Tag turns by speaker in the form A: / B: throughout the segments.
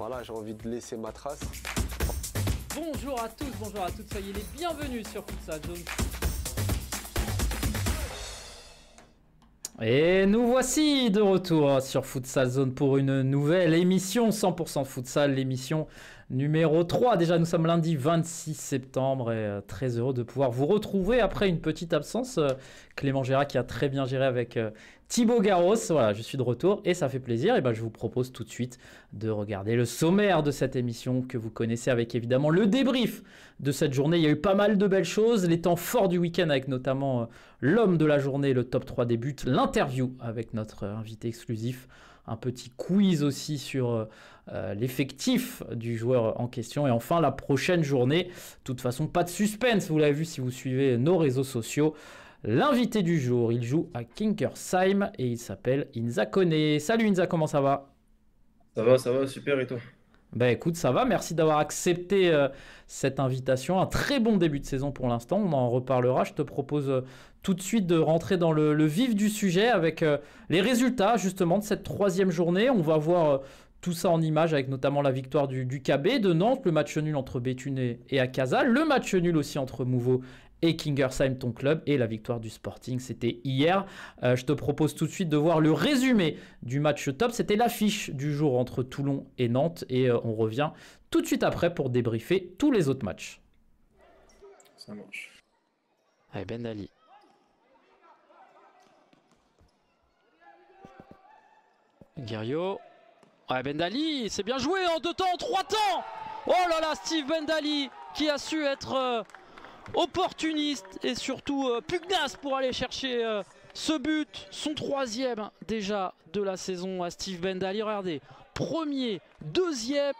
A: voilà, j'ai envie de laisser ma trace.
B: Bonjour à tous, bonjour à toutes, soyez les bienvenus sur Futsal Zone. Et nous voici de retour sur Futsal Zone pour une nouvelle émission 100% Futsal, l'émission numéro 3. Déjà, nous sommes lundi 26 septembre et très heureux de pouvoir vous retrouver après une petite absence. Clément Gérard qui a très bien géré avec Thibaut Garros. Voilà, je suis de retour et ça fait plaisir. Et ben, je vous propose tout de suite de regarder le sommaire de cette émission que vous connaissez avec évidemment le débrief de cette journée. Il y a eu pas mal de belles choses, les temps forts du week-end avec notamment l'homme de la journée, le top 3 des buts, l'interview avec notre invité exclusif, un petit quiz aussi sur l'effectif du joueur en question et enfin la prochaine journée. De toute façon, pas de suspense, vous l'avez vu si vous suivez nos réseaux sociaux. L'invité du jour, il joue à Kingersheim et il s'appelle Inza Koné. Salut Inza, comment ça va?
C: Ça va, super, et toi?
B: Ben écoute, ça va, merci d'avoir accepté cette invitation. Un très bon début de saison pour l'instant, on en reparlera. Je te propose tout de suite de rentrer dans le vif du sujet avec les résultats justement de cette troisième journée. On va voir tout ça en images avec notamment la victoire du KB de Nantes, le match nul entre Béthune et Akaza, le match nul aussi entre Mouveau et Kingersheim, ton club, et la victoire du Sporting, c'était hier. Je te propose tout de suite de voir le résumé du match top. C'était l'affiche du jour entre Toulon et Nantes, et on revient tout de suite après pour débriefer tous les autres matchs.
C: Ça marche.
B: Allez, Ben Ali. Guerriot. Ouais, Ben Ali, c'est bien joué en 2 temps, en 3 temps. Oh là là, Steve Ben Ali qui a su être opportuniste et surtout pugnace pour aller chercher ce but, son 3e déjà de la saison à Steve Ben Ali. Regardez, 1er, 2e.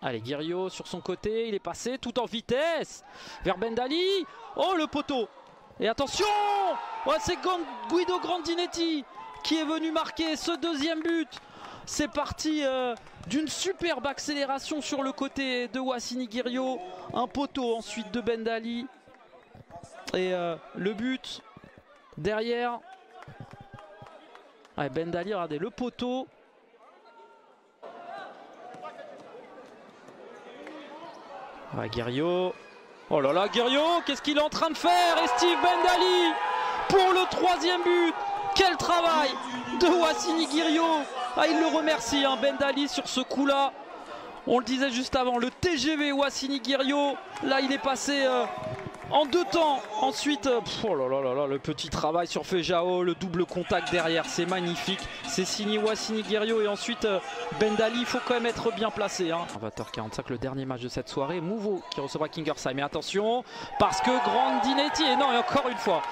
B: Allez, Guerriot sur son côté, il est passé tout en vitesse vers Ben Ali. Oh, le poteau. Et attention, oh, c'est Guido Grandinetti qui est venu marquer ce 2e but. C'est parti d'une superbe accélération sur le côté de Wassini Guerriot. Un poteau ensuite de Ben Ali. Et le but derrière. Ouais, Ben Ali, regardez le poteau. Ouais, Guerriot. Oh là là, Guerriot, qu'est-ce qu'il est en train de faire? Et Steve Ben Ali pour le 3e but. Quel travail de Wassini Guerriot. Ah, il le remercie, hein, Ben Ali, sur ce coup-là. On le disait juste avant, le TGV Wassini Guerriot. Là, il est passé en 2 temps. Ensuite, oh là là là là, le petit travail sur Fejao, le double contact derrière, c'est magnifique. C'est signé Wassini Guerriot. Et ensuite, Ben Ali, il faut quand même être bien placé. 20h45, le dernier match de cette soirée. Mouveau qui recevra Kingersheim. Mais attention, parce que Grandinetti, et non, et encore une fois,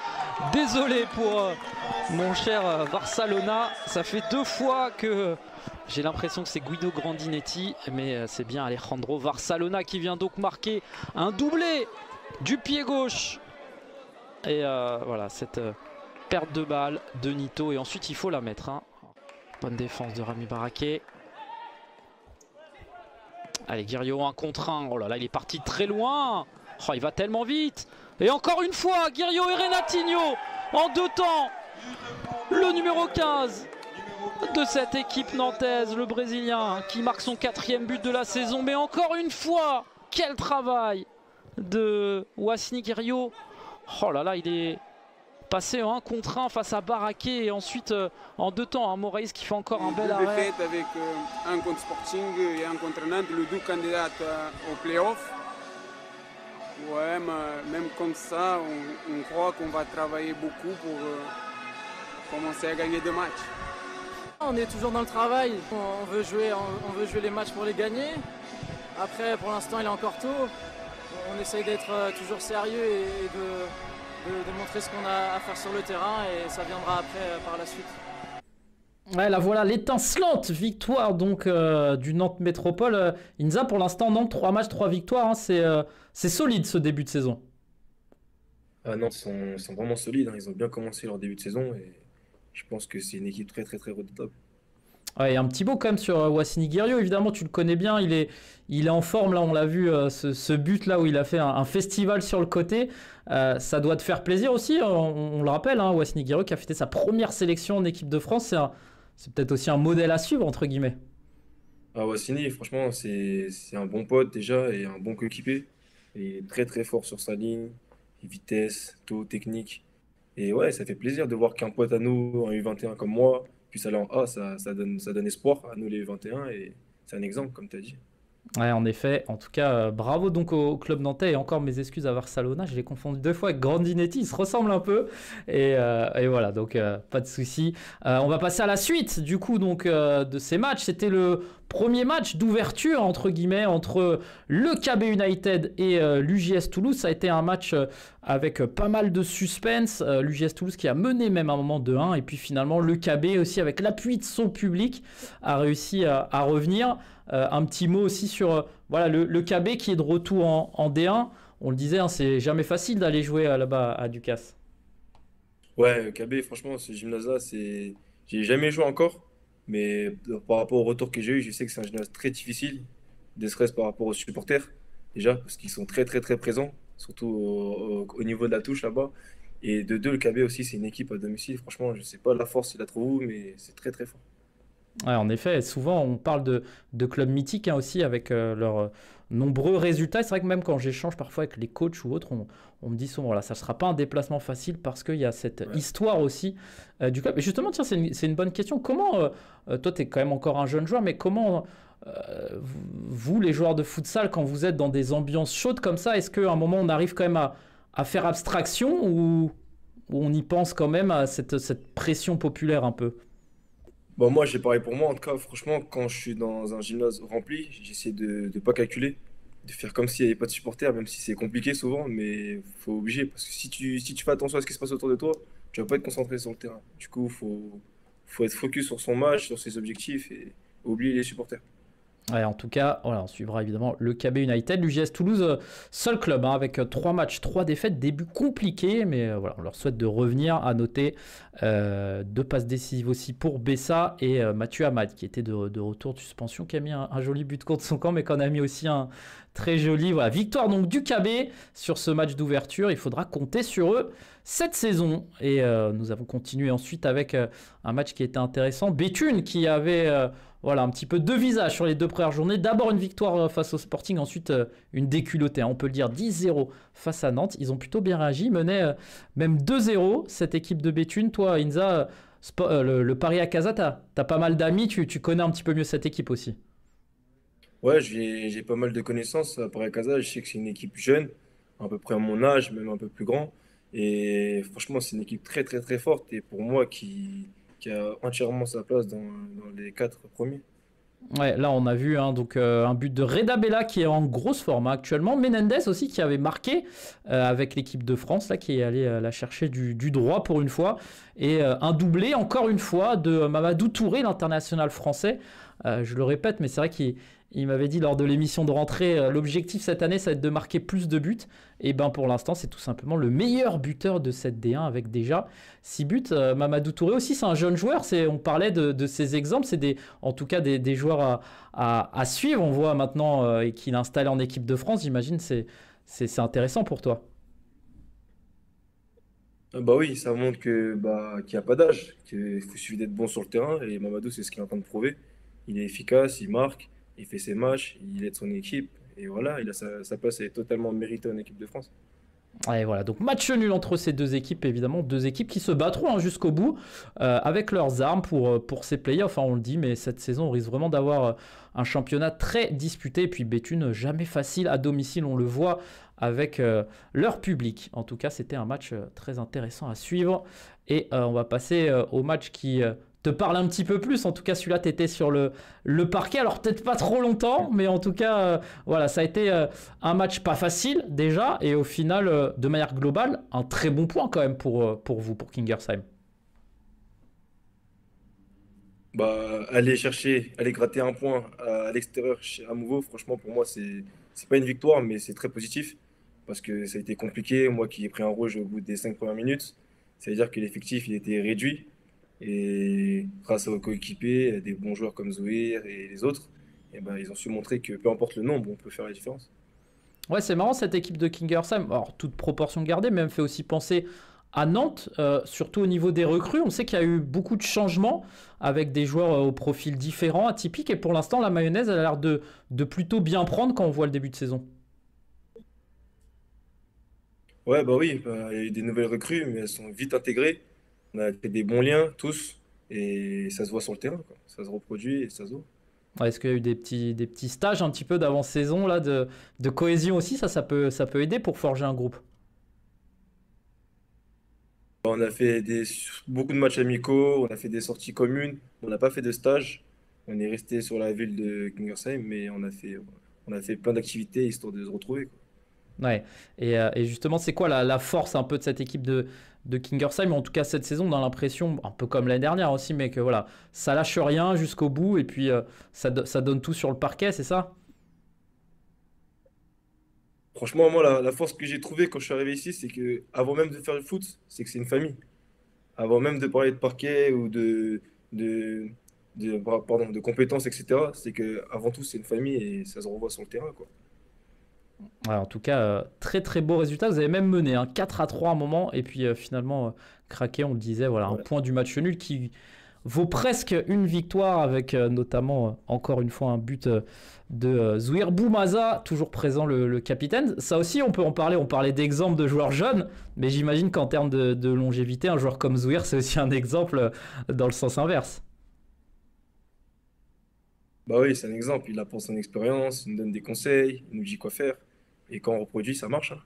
B: désolé pour mon cher Barcelona. Ça fait 2 fois que j'ai l'impression que c'est Guido Grandinetti, mais c'est bien Alejandro Barcelona qui vient donc marquer un doublé du pied gauche. Et voilà, cette perte de balle de Nito. Et ensuite, il faut la mettre. Bonne défense de Rami Baraké. Allez, Guerriot 1 contre 1. Oh là là, il est parti très loin. Oh, il va tellement vite. Et encore une fois, Guerriot et Renatinho en 2 temps. Le numéro 15 de cette équipe nantaise, le Brésilien, qui marque son 4e but de la saison. Mais encore une fois, quel travail de Wassini Guerriot. Oh là là, il est passé en 1 contre 1 face à Baraké et ensuite en 2 temps, Moraes qui fait encore un bel arrêt.
D: Avec un contre Sporting et un contre Nantes, les 2 candidats au play-off. Ouais, mais même comme ça, on croit qu'on va travailler beaucoup pour commencer à gagner 2 matchs.
E: On est toujours dans le travail, on veut jouer les matchs pour les gagner. Après, pour l'instant, il est encore tôt. On essaye d'être toujours sérieux et de montrer ce qu'on a à faire sur le terrain et ça viendra après par la suite.
B: Ouais, là voilà, l'étincelante victoire donc du Nantes Métropole. Inza, pour l'instant, Nantes, 3 matchs, 3 victoires. C'est solide ce début de saison.
C: Nantes ils sont vraiment solides, hein. Ils ont bien commencé leur début de saison et je pense que c'est une équipe très très très redoutable.
B: Ouais, et un petit mot quand même sur Wassini Guerriot, évidemment tu le connais bien, il est en forme, là on l'a vu, ce but là où il a fait un festival sur le côté, ça doit te faire plaisir aussi, on le rappelle, hein, Wassini Guerriot qui a fêté sa première sélection en équipe de France, c'est peut-être aussi un modèle à suivre entre guillemets.
C: Ah, Wassini, franchement, c'est un bon pote déjà et un bon coéquipier. Et il est très très fort sur sa ligne, vitesse, taux, technique. Et ouais, ça fait plaisir de voir qu'un pote à nous, en U21 comme moi, puisse aller en A, ça donne espoir à nous les U21 et c'est un exemple, comme tu as dit.
B: Ouais, en effet. En tout cas, bravo donc au club nantais et encore mes excuses à Barcelona. Je l'ai confondu deux fois avec Grandinetti. Ils se ressemblent un peu. Et voilà, donc pas de souci. On va passer à la suite du coup donc de ces matchs. C'était le premier match d'ouverture entre guillemets entre le KB United et l'UJS Toulouse. Ça a été un match avec pas mal de suspense. L'UJS Toulouse qui a mené même à un moment 2-1 et puis finalement le KB aussi avec l'appui de son public a réussi à revenir. Un petit mot aussi sur voilà, le KB qui est de retour en D1. On le disait, hein, c'est jamais facile d'aller jouer là-bas à Ducasse.
C: Ouais, KB, franchement, ce gymnase-là, c'est. J'ai jamais joué encore, mais par rapport au retour que j'ai eu, je sais que c'est un gymnase très difficile, ne serait-ce par rapport aux supporters, déjà, parce qu'ils sont très très très présents, surtout au niveau de la touche là-bas. Et de deux, le KB aussi, c'est une équipe à domicile. Franchement, je sais pas la force, il la trouve où, mais c'est très très fort.
B: Ouais, en effet, souvent on parle de clubs mythiques hein, aussi avec leurs nombreux résultats. C'est vrai que même quand j'échange parfois avec les coachs ou autres, on me dit souvent voilà, ça ne sera pas un déplacement facile parce qu'il y a cette
C: Ouais.
B: histoire aussi du club. Et justement, tiens, c'est une bonne question. Comment, toi tu es quand même encore un jeune joueur, mais comment vous, les joueurs de futsal, quand vous êtes dans des ambiances chaudes comme ça, est-ce qu'à un moment on arrive quand même à faire abstraction ou on y pense quand même à cette pression populaire un peu?
C: Bon, moi, j'ai pareil pour moi. En tout cas, franchement, quand je suis dans un gymnase rempli, j'essaie de ne pas calculer, de faire comme s'il n'y avait pas de supporters, même si c'est compliqué souvent, mais faut obliger. Parce que si tu fais attention à ce qui se passe autour de toi, tu vas pas être concentré sur le terrain. Du coup, faut être focus sur son match, sur ses objectifs et oublier les supporters.
B: Ouais, en tout cas, voilà, on suivra évidemment le KB United, l'UGS Toulouse, seul club hein, avec 3 matchs, 3 défaites, début compliqué, mais voilà, on leur souhaite de revenir. À noter 2 passes décisives aussi pour Bessa et Mathieu Hamad qui était de retour de suspension, qui a mis un joli but contre son camp, mais qu'on a mis aussi un très joli. Voilà, victoire donc du KB sur ce match d'ouverture. Il faudra compter sur eux cette saison. Et nous avons continué ensuite avec un match qui était intéressant. Béthune qui avait voilà, un petit peu deux visages sur les 2 premières journées. D'abord une victoire face au Sporting, ensuite une déculottée, hein, on peut le dire 10-0 face à Nantes. Ils ont plutôt bien réagi, menaient même 2-0 cette équipe de Béthune. Toi, Inza, le Paris à Casa, t'as pas mal d'amis, tu connais un petit peu mieux cette équipe aussi.
C: Ouais, j'ai pas mal de connaissances à Paris-Casa. Je sais que c'est une équipe jeune, à peu près à mon âge, même un peu plus grand. Et franchement, c'est une équipe très très très forte. Et pour moi, qui a entièrement sa place dans les 4 premiers.
B: Ouais, là on a vu hein, donc, un but de Reda Bella qui est en grosse forme hein, actuellement. Menendez aussi qui avait marqué avec l'équipe de France, là, qui est allé la chercher du droit pour une fois. Et un doublé encore une fois de Mamadou Touré, l'international français. Je le répète, mais c'est vrai qu'il m'avait dit lors de l'émission de rentrée, l'objectif cette année, ça va être de marquer plus de buts. Et ben pour l'instant, c'est tout simplement le meilleur buteur de cette D1 avec déjà 6 buts. Mamadou Touré aussi, c'est un jeune joueur. On parlait de ces exemples. C'est en tout cas des joueurs à suivre. On voit maintenant qu'il est installé en équipe de France. J'imagine c'est intéressant pour toi.
C: Ah bah oui, ça montre qu'il n'y a pas d'âge, qu'il faut suffit d'être bon sur le terrain. Et Mamadou, c'est ce qu'il est en train de prouver. Il est efficace, il marque, il fait ses matchs, il aide son équipe. Et voilà, il a sa place, elle est totalement méritée en équipe de France.
B: Et voilà, donc match nul entre ces 2 équipes, évidemment, 2 équipes qui se battront hein, jusqu'au bout avec leurs armes pour ces playoffs. Enfin, on le dit, mais cette saison, on risque vraiment d'avoir un championnat très disputé. Et puis Béthune, jamais facile à domicile, on le voit avec leur public. En tout cas, c'était un match très intéressant à suivre. Et on va passer au match qui te parle un petit peu plus. En tout cas, celui-là, tu étais sur le parquet. Alors, peut-être pas trop longtemps, mais en tout cas, voilà, ça a été un match pas facile déjà. Et au final, de manière globale, un très bon point quand même pour vous, pour Kingersheim.
C: Bah, aller gratter un point à l'extérieur à Mouveau, franchement, pour moi, c'est pas une victoire, mais c'est très positif parce que ça a été compliqué. Moi qui ai pris un rouge au bout des 5 premières minutes, ça veut dire que l'effectif il était réduit et grâce aux coéquipiers, des bons joueurs comme Zouir et les autres, et ben, ils ont su montrer que peu importe le nombre, on peut faire la différence.
B: Ouais, c'est marrant cette équipe de Kingersheim. Alors, toute proportion gardée, mais elle me fait aussi penser à Nantes, surtout au niveau des recrues. On sait qu'il y a eu beaucoup de changements avec des joueurs au profil différent, atypiques. Et pour l'instant, la mayonnaise, elle a l'air de plutôt bien prendre quand on voit le début de saison.
C: Ouais, bah oui, bah, il y a eu des nouvelles recrues, mais elles sont vite intégrées. On a fait des bons liens, tous, et ça se voit sur le terrain, quoi. Ça se reproduit et ça se voit.
B: Ouais, est-ce qu'il y a eu des petits stages un petit peu d'avant-saison, là, de cohésion aussi? Ça peut aider pour forger un groupe.
C: On a fait beaucoup de matchs amicaux, on a fait des sorties communes, on n'a pas fait de stage. On est resté sur la ville de Kingersheim, mais on a fait plein d'activités histoire de se retrouver, quoi.
B: Ouais, et justement, c'est quoi la force un peu de cette équipe de Kingersheim? En tout cas, cette saison, on a l'impression, un peu comme l'année dernière aussi, mais que voilà, ça lâche rien jusqu'au bout et puis ça donne tout sur le parquet, c'est ça?
C: Franchement, moi, la force que j'ai trouvée quand je suis arrivé ici, c'est que avant même de faire le foot, c'est que c'est une famille. Avant même de parler de parquet ou de, pardon, de compétences, etc., c'est que avant tout, c'est une famille et ça se revoit sur le terrain, quoi.
B: Ouais, en tout cas, très très beau résultat. Vous avez même mené 4-3 à un moment et puis finalement craqué, on le disait, voilà, un
C: Ouais.
B: point du match nul qui vaut presque une victoire avec notamment encore une fois un but de Zouir Boumaza, toujours présent le capitaine. Ça aussi, on peut en parler. On parlait d'exemples de joueurs jeunes, mais j'imagine qu'en termes de longévité, un joueur comme Zouir, c'est aussi un exemple dans le sens inverse.
C: Bah oui, c'est un exemple. Il apporte son expérience, il nous donne des conseils, il nous dit quoi faire. Et quand on reproduit, ça marche, hein.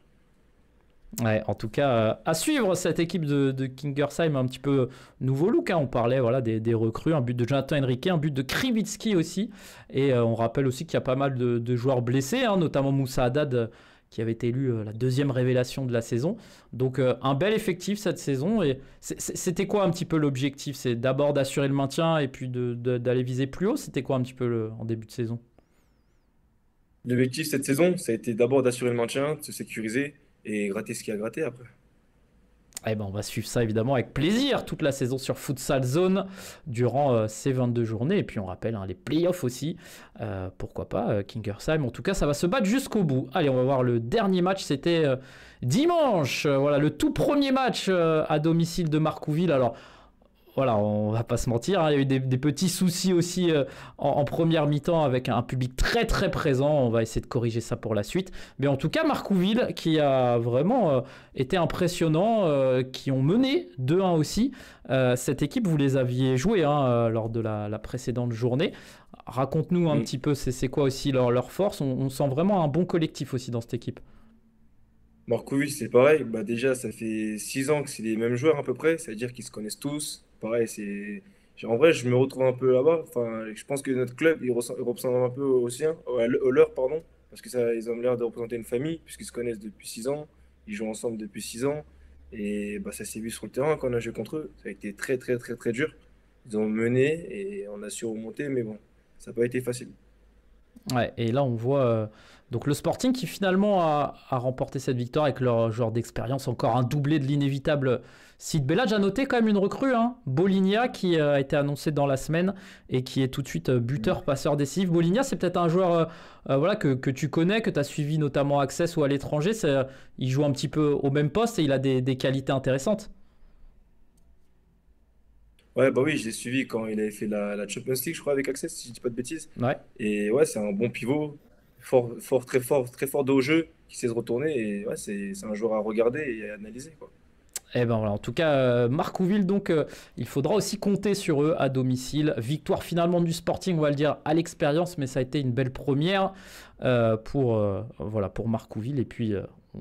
B: Ouais, en tout cas, à suivre cette équipe de Kingersheim, un petit peu nouveau look, hein. On parlait voilà, des recrues, un but de Jonathan Henrique, un but de Krivitsky aussi. Et on rappelle aussi qu'il y a pas mal de joueurs blessés, hein, notamment Moussa Haddad, qui avait été élu la deuxième révélation de la saison. Donc un bel effectif cette saison. Et c'était quoi un petit peu l'objectif? C'est d'abord d'assurer le maintien et puis d'aller viser plus haut. C'était quoi un petit peu en début de saison?
C: L'objectif cette saison, ça a été d'abord d'assurer le maintien, de se sécuriser et gratter ce qu'il y a à gratter après.
B: Eh ben, on va suivre ça évidemment avec plaisir toute la saison sur Futsal Zone durant ces 22 journées. Et puis on rappelle les playoffs aussi. Pourquoi pas, Kingersheim. En tout cas, ça va se battre jusqu'au bout. Allez, on va voir le dernier match. C'était dimanche. Voilà, le tout premier match à domicile de Marcouville. Alors, voilà, on va pas se mentir, hein, il y a eu des petits soucis aussi en première mi-temps avec un public très très présent. On va essayer de corriger ça pour la suite. Mais en tout cas, Marcouville qui a vraiment été impressionnant, qui ont mené 2-1 aussi. Cette équipe, vous les aviez joués hein, lors de la précédente journée. Raconte-nous un
C: Mm.
B: petit peu, c'est quoi aussi leur force. On sent vraiment un bon collectif aussi dans cette équipe.
C: Markovic, c'est pareil. Bah déjà, ça fait 6 ans que c'est les mêmes joueurs à peu près. C'est-à-dire qu'ils se connaissent tous. Pareil, En vrai, je me retrouve un peu là-bas. Enfin, je pense que notre club, il ressemble un peu au sien, au leur, pardon. Parce que ça, ils ont l'air de représenter une famille, puisqu'ils se connaissent depuis 6 ans. Ils jouent ensemble depuis 6 ans. Et bah, ça s'est vu sur le terrain quand on a joué contre eux. Ça a été très, très, très, très dur. Ils ont mené et on a su remonter, mais bon, ça n'a pas été facile.
B: Ouais, et là, on voit donc le Sporting qui finalement a remporté cette victoire avec leur joueur d'expérience, encore un doublé de l'inévitable Sid Bellage. A noté quand même une recrue, hein, Boligna, qui a été annoncé dans la semaine et qui est tout de suite buteur, passeur décisif. Boligna, c'est peut-être un joueur voilà, que tu connais, que tu as suivi notamment à Access ou à l'étranger. Il joue un petit peu au même poste et il a des qualités intéressantes.
C: Ouais, bah oui, je l'ai suivi quand il avait fait la Champions League, je crois, avec Access, si je dis pas de bêtises.
B: Ouais.
C: Et ouais, c'est un bon pivot, très fort de haut jeu, qui sait se retourner. Et ouais, c'est un joueur à regarder et à analyser, quoi.
B: Eh ben voilà, en tout cas, Marcouville, donc il faudra aussi compter sur eux à domicile. Victoire finalement du Sporting, on va le dire, à l'expérience, mais ça a été une belle première voilà, pour Marcouville. Et puis,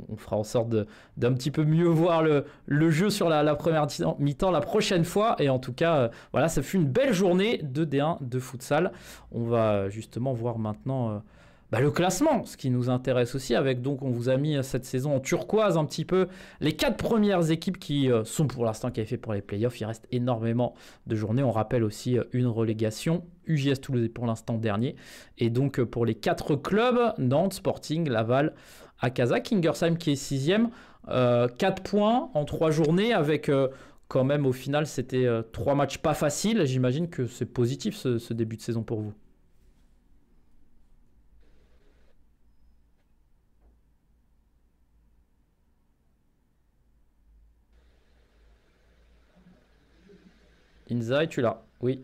B: on fera en sorte d'un petit peu mieux voir le jeu sur la première mi-temps la prochaine fois. Et en tout cas, voilà, ça fut une belle journée de D1 de futsal. On va justement voir maintenant le classement, ce qui nous intéresse aussi, avec donc on vous a mis cette saison en turquoise un petit peu les 4 premières équipes qui sont pour l'instant qualifiées pour les playoffs. Il reste énormément de journées. On rappelle aussi une relégation. UJS Toulouse est pour l'instant dernier. Et donc pour les 4 clubs, Nantes, Sporting, Laval, Akaza, Kingersheim qui est 6e. 4 points en 3 journées avec quand même au final c'était 3 matchs pas faciles. J'imagine que c'est positif ce début de saison pour vous. Inza, tu là? Oui,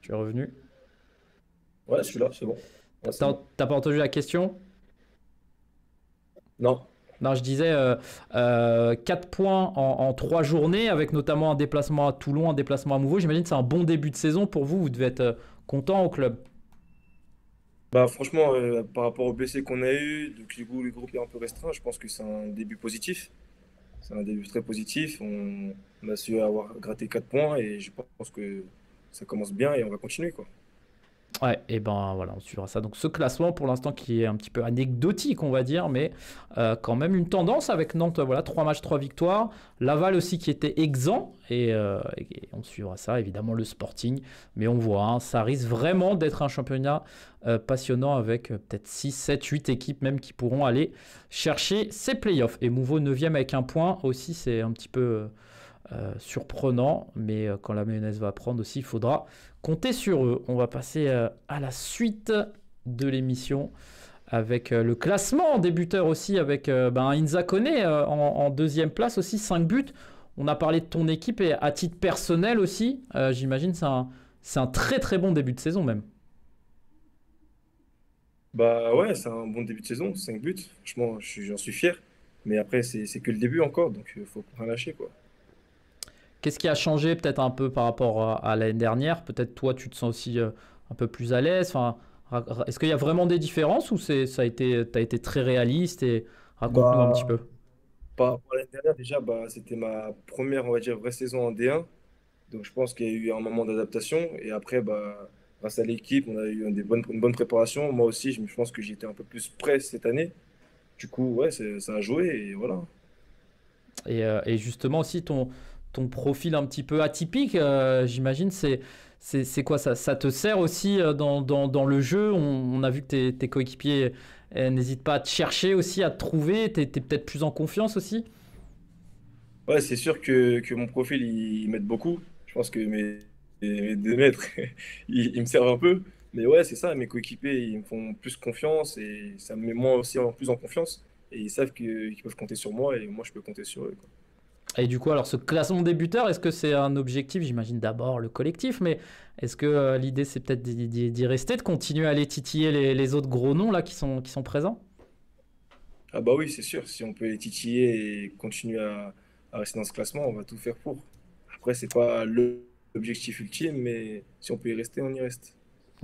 B: tu es revenu.
C: Ouais, je suis là, c'est bon. Ouais, c'est bon.
B: T'as pas entendu la question?
C: Non.
B: Non, je disais 4 points en 3 journées, avec notamment un déplacement à Toulon, un déplacement à Mouveau. J'imagine que c'est un bon début de saison pour vous. Vous devez être content au club.
C: Bah, franchement, par rapport au BC qu'on a eu, donc, du coup, le groupe est un peu restreint. Je pense que c'est un début positif. C'est un début très positif. On a su avoir gratté 4 points et je pense que ça commence bien et on va continuer, quoi.
B: Ouais, et ben voilà, on suivra ça. Donc ce classement pour l'instant qui est un petit peu anecdotique, on va dire, mais quand même une tendance avec Nantes, voilà, 3 matchs, 3 victoires. Laval aussi qui était exempt, et on suivra ça, évidemment le Sporting. Mais on voit, hein, ça risque vraiment d'être un championnat passionnant avec peut-être 6, 7, 8 équipes même qui pourront aller chercher ces playoffs. Et Mouveau 9e avec un point aussi, c'est un petit peu surprenant, mais quand la mayonnaise va prendre aussi, il faudra compter sur eux. On va passer à la suite de l'émission avec le classement des buteurs aussi, avec Inza Koné en deuxième place aussi, 5 buts. On a parlé de ton équipe et à titre personnel aussi, j'imagine c'est un très très bon début de saison même.
C: Bah ouais, c'est un bon début de saison, 5 buts. Franchement, j'en suis fier. Mais après, c'est que le début encore, donc il faut rien lâcher, quoi.
B: Qu'est-ce qui a changé peut-être un peu par rapport à l'année dernière? Peut-être toi, tu te sens aussi un peu plus à l'aise. Enfin, est-ce qu'il y a vraiment des différences ou t'as été très réaliste et raconte-nous un petit
C: Bah,
B: peu.
C: par rapport à l'année dernière, déjà, bah, c'était ma première, on va dire, vraie saison en D1. Donc je pense qu'il y a eu un moment d'adaptation. Et après, bah, grâce à l'équipe, on a eu une bonne préparation. Moi aussi, je pense que j'étais un peu plus prêt cette année. Du coup, ouais, ça a joué et voilà.
B: Et justement aussi ton profil un petit peu atypique, j'imagine, c'est quoi ça? Ça te sert aussi dans le jeu? On a vu que tes coéquipiers n'hésitent pas à te chercher aussi, à te trouver. T'es peut-être plus en confiance aussi?
C: Ouais, c'est sûr que mon profil, il m'aide beaucoup. Je pense que mes 2 mètres, ils me servent un peu. Mais ouais, c'est ça, mes coéquipiers, ils me font plus confiance et ça me met moi aussi en plus en confiance. Et ils savent qu'ils peuvent compter sur moi et moi, je peux compter sur eux, quoi.
B: Et du coup, alors ce classement des buteurs, est-ce que c'est un objectif? J'imagine d'abord le collectif, mais est-ce que l'idée c'est peut-être d'y rester, de continuer à aller titiller les autres gros noms là qui sont présents?
C: Ah bah oui, c'est sûr, si on peut les titiller et continuer à rester dans ce classement, on va tout faire pour. Après, c'est pas l'objectif ultime, mais si on peut y rester, on y reste.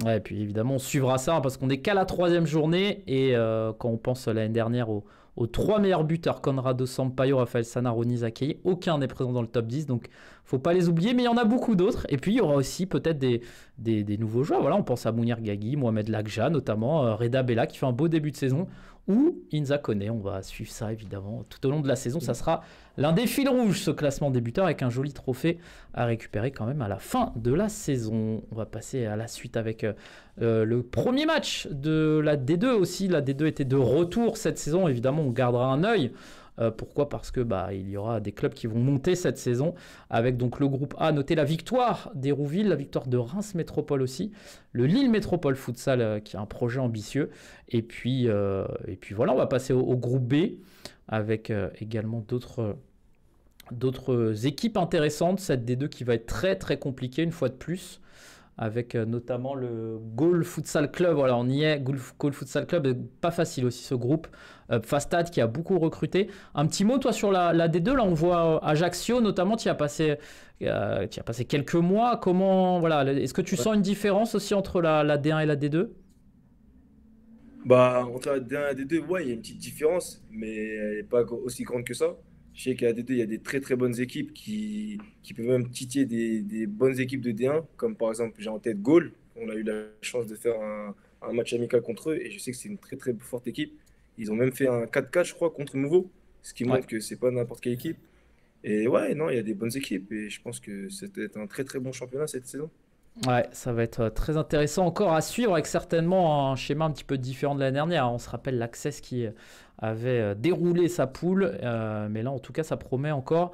B: Ouais, et puis évidemment, on suivra ça hein, parce qu'on n'est qu'à la troisième journée. Et quand on pense l'année dernière aux 3 meilleurs buteurs, Conrado Sampaio, Raphaël Sana, Ronny Zakei, aucun n'est présent dans le top 10. Donc, faut pas les oublier, mais il y en a beaucoup d'autres. Et puis, il y aura aussi peut-être des nouveaux joueurs. Voilà, on pense à Mounir Gagui, Mohamed Lagja notamment, Reda Bella qui fait un beau début de saison, ou Inza Koné. On va suivre ça évidemment tout au long de la saison. Ça sera l'un des fils rouges, ce classement des buteurs, avec un joli trophée à récupérer quand même à la fin de la saison. On va passer à la suite avec le premier match de la D2 aussi. La D2 était de retour cette saison. Évidemment, on gardera un œil. Pourquoi? Parce que il y aura des clubs qui vont monter cette saison avec donc le groupe A. Notez la victoire d'Hérouville, la victoire de Reims Métropole aussi, le Lille Métropole Futsal qui a un projet ambitieux. Et puis voilà, on va passer au groupe B avec également d'autres équipes intéressantes. Cette D2 qui va être très très compliquée une fois de plus, avec notamment le Gaulle Futsal Club. Voilà, on y est. Gaulle Futsal Club, pas facile aussi ce groupe. Fastad qui a beaucoup recruté. Un petit mot toi sur la D2. Là, on voit Ajaccio notamment. Tu y as passé quelques mois. Comment voilà, est-ce que tu
C: Ouais.
B: sens une différence aussi entre la D1 et la D2?
C: Bah, entre la D1 et la D2, ouais, il y a une petite différence, mais elle n'est pas aussi grande que ça. Je sais qu'à la D2, il y a des très très bonnes équipes qui peuvent même titiller des bonnes équipes de D1, comme par exemple, j'ai en tête Gaulle. On a eu la chance de faire un match amical contre eux, et je sais que c'est une très très forte équipe. Ils ont même fait un 4-4, je crois, contre Mouveau, ce qui
B: Ouais.
C: montre que c'est pas n'importe quelle équipe. Et ouais, non, il y a des bonnes équipes, et je pense que c'était un très très bon championnat cette saison.
B: Ouais, ça va être très intéressant encore à suivre avec certainement un schéma un petit peu différent de l'année dernière. On se rappelle l'Access qui avait déroulé sa poule, mais là en tout cas ça promet encore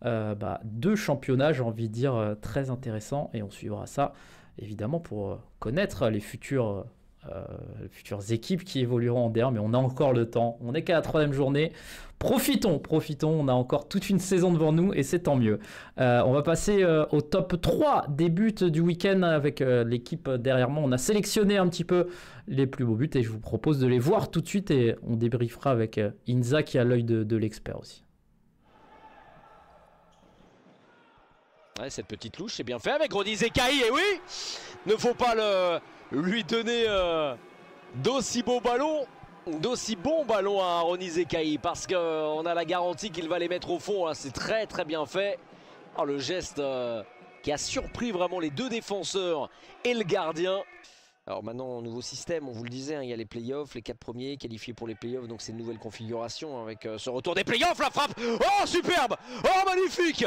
B: 2 championnats, j'ai envie de dire, très intéressants et on suivra ça évidemment pour connaître les futurs
A: les futures équipes qui évolueront en D1, mais on a encore le temps. On n'est qu'à la 3e journée. Profitons, on a encore toute une saison devant nous et c'est tant mieux. On va passer au top 3 des buts du week-end avec l'équipe derrière moi. On a sélectionné un petit peu les plus beaux buts et je vous propose de les voir tout de suite et on débriefera avec Inza qui a l'œil de l'expert aussi.
F: Ouais, cette petite louche, c'est bien fait avec Ronny Zekaï, et oui, ne faut pas lui donner d'aussi bons ballons à Ronny Zekaï, parce qu'on a la garantie qu'il va les mettre au fond, hein. C'est très très bien fait. Alors, le geste qui a surpris vraiment les 2 défenseurs et le gardien. Alors maintenant, nouveau système, on vous le disait, hein, il y a les playoffs, les 4 premiers qualifiés pour les playoffs, donc c'est une nouvelle configuration avec ce retour des playoffs, la frappe, oh superbe, oh magnifique,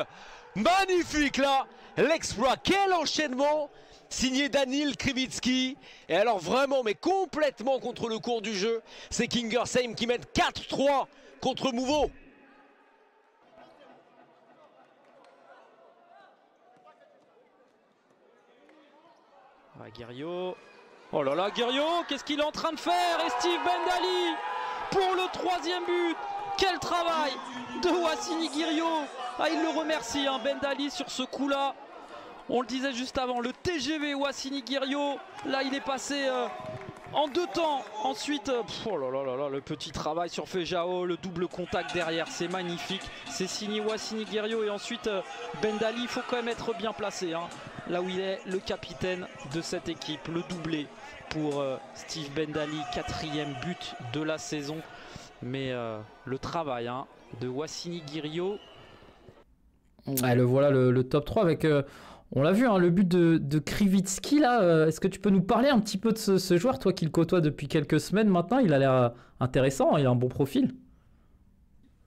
F: magnifique là, l'exploit, quel enchaînement, signé Daniil Krivitsky, et alors vraiment, mais complètement contre le cours du jeu, c'est Kingersheim qui mène 4-3 contre Mouveau.
B: Guerriot. Oh là là, Guerriot, qu'est-ce qu'il est en train de faire? Et Steve Bendali pour le 3e but. Quel travail de Wassini Guerriot. Ah, il le remercie, hein, Bendali, sur ce coup-là. On le disait juste avant, le TGV Wassini Guerriot. Là, il est passé en 2 temps. Ensuite, oh là là là là, le petit travail sur Fejao, le double contact derrière, c'est magnifique. C'est signé Wassini Guerriot et ensuite Bendali, il faut quand même être bien placé, hein. Là où il est le capitaine de cette équipe, le doublé pour Steve Bendali, 4e but de la saison. Mais le travail, hein, de Wassini Guerriot.
A: Ouais, voilà le top 3 avec, on l'a vu, hein, le but de Krivitsky là. Est-ce que tu peux nous parler un petit peu de ce joueur, toi qui le côtoies depuis quelques semaines maintenant? Il a l'air intéressant, il a un bon profil.